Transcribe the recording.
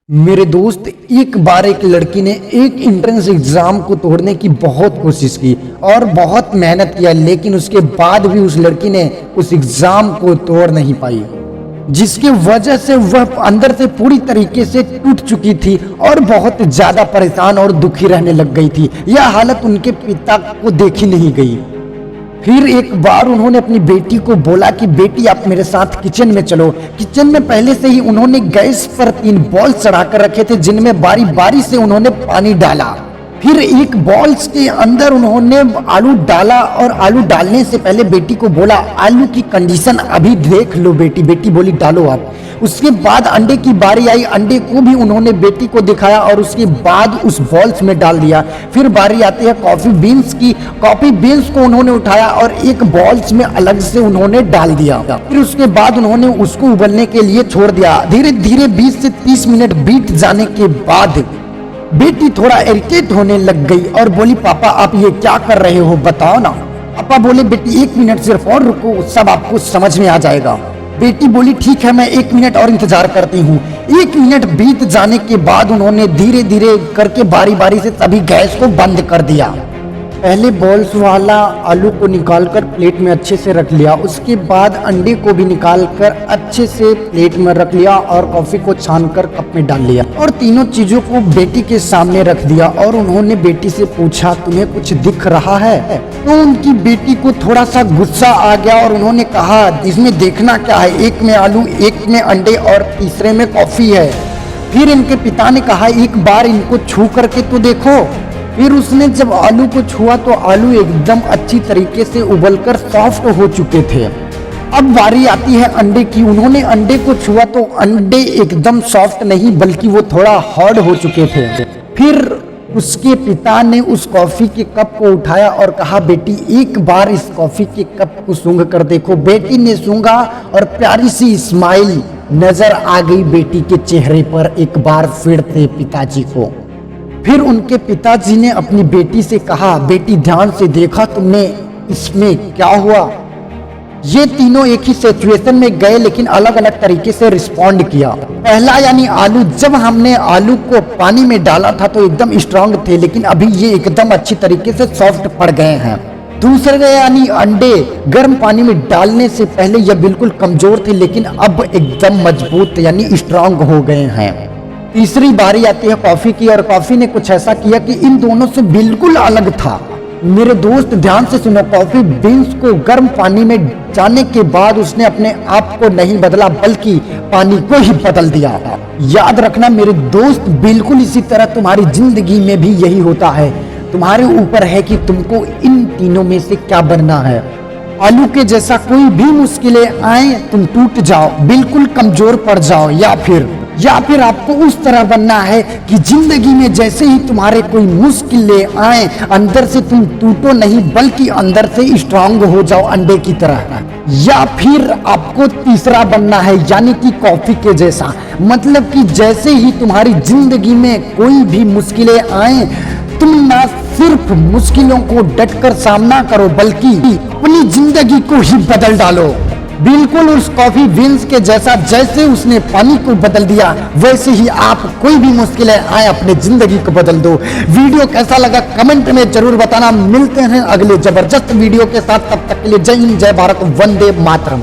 मेरे दोस्त, एक बार एक लड़की ने एक एंट्रेंस एग्जाम को तोड़ने की बहुत कोशिश की और बहुत मेहनत किया, लेकिन उसके बाद भी उस लड़की ने उस एग्जाम को तोड़ नहीं पाई, जिसकी वजह से वह अंदर से पूरी तरीके से टूट चुकी थी और बहुत ज्यादा परेशान और दुखी रहने लग गई थी। यह हालत उनके पिता को देखी नहीं गई। फिर एक बार उन्होंने अपनी बेटी को बोला कि बेटी, आप मेरे साथ किचन में चलो। किचन में पहले से ही उन्होंने गैस पर 3 बॉल चढ़ाकर रखे थे, जिनमें बारी बारी से उन्होंने पानी डाला। फिर एक बॉल्स के अंदर उन्होंने आलू डाला और आलू डालने से पहले बेटी को बोला, आलू की कंडीशन अभी देख लो बेटी। बेटी बोली, डालो आप। उसके बाद अंडे की बारी आई। अंडे को भी उन्होंने बेटी को दिखाया और उसके बाद उस बॉल्स में डाल दिया। फिर बारी आती है कॉफी बीन्स की। कॉफी बीन्स को उन्होंने उठाया और एक बॉल्स में अलग से उन्होंने डाल दिया। फिर उसके बाद उन्होंने उसको उबलने के लिए छोड़ दिया। धीरे धीरे 20 से 30 मिनट बीत जाने के बाद बेटी थोड़ा इरिटेट होने लग गई और बोली, पापा आप ये क्या कर रहे हो, बताओ ना। पापा बोले, बेटी 1 मिनट सिर्फ और रुको, सब आपको समझ में आ जाएगा। बेटी बोली, ठीक है, मैं 1 मिनट और इंतजार करती हूँ। 1 मिनट बीत जाने के बाद उन्होंने धीरे धीरे करके बारी बारी से सभी गैस को बंद कर दिया। पहले बॉल्स वाला आलू को निकालकर प्लेट में अच्छे से रख लिया। उसके बाद अंडे को भी निकालकर अच्छे से प्लेट में रख लिया और कॉफी को छानकर कप में डाल लिया और तीनों चीजों को बेटी के सामने रख दिया। और उन्होंने बेटी से पूछा, तुम्हें कुछ दिख रहा है? तो उनकी बेटी को थोड़ा सा गुस्सा आ गया और उन्होंने कहा, इसमें देखना क्या है, एक में आलू, एक में अंडे और तीसरे में कॉफी है। फिर इनके पिता ने कहा, एक बार इनको छू करके तो देखो। फिर उसने जब आलू को छुआ तो आलू एकदम अच्छी तरीके से उबलकर सॉफ्ट हो चुके थे। अब बारी आती है अंडे की। उन्होंने अंडे को छुआ तो अंडे एकदम सॉफ्ट नहीं बल्कि वो थोड़ा हार्ड हो चुके थे। फिर उसके पिता ने उस कॉफी के कप को उठाया और कहा, बेटी एक बार इस कॉफी के कप को सूंघ कर देखो। बेटी ने सूंघा और प्यारी सी स्माइल नजर आ गई बेटी के चेहरे पर एक बार फिर से पिताजी को। फिर उनके पिताजी ने अपनी बेटी से कहा, बेटी ध्यान से देखा तुमने इसमें क्या हुआ? ये तीनों एक ही सिचुएशन में गए लेकिन अलग अलग तरीके से रिस्पॉन्ड किया। पहला यानी आलू, जब हमने आलू को पानी में डाला था तो एकदम स्ट्रांग थे, लेकिन अभी ये एकदम अच्छी तरीके से सॉफ्ट पड़ गए हैं। दूसरे यानी अंडे, गर्म पानी में डालने से पहले यह बिल्कुल कमजोर थे, लेकिन अब एकदम मजबूत यानी स्ट्रांग हो गए हैं। तीसरी बारी आती है कॉफी की और कॉफी ने कुछ ऐसा किया कि इन दोनों से बिल्कुल अलग था। मेरे दोस्त ध्यान से सुनो, कॉफी बीन्स को गर्म पानी में जाने के बाद उसने अपने आप को नहीं बदला बल्कि पानी को ही बदल दिया। याद रखना मेरे दोस्त, बिल्कुल इसी तरह तुम्हारी जिंदगी में भी यही होता है। तुम्हारे ऊपर है कि तुमको इन तीनों में से क्या बनना है। आलू के जैसा कोई भी मुश्किलें आए तुम टूट जाओ, बिल्कुल कमजोर पड़ जाओ, या फिर आपको उस तरह बनना है कि जिंदगी में जैसे ही तुम्हारे कोई मुश्किलें आए अंदर से तुम टूटो नहीं बल्कि अंदर से स्ट्रांग हो जाओ अंडे की तरह। या फिर आपको तीसरा बनना है यानी कि कॉफी के जैसा, मतलब कि जैसे ही तुम्हारी जिंदगी में कोई भी मुश्किलें आए तुम ना सिर्फ मुश्किलों को डटकर सामना करो बल्कि अपनी जिंदगी को ही बदल डालो। बिल्कुल उस कॉफी बीन्स के जैसा, जैसे उसने पानी को बदल दिया वैसे ही आप कोई भी मुश्किलें आए अपने जिंदगी को बदल दो। वीडियो कैसा लगा कमेंट में जरूर बताना। मिलते हैं अगले जबरदस्त वीडियो के साथ, तब तक के लिए जय हिंद, जय भारत, वंदे मातरम।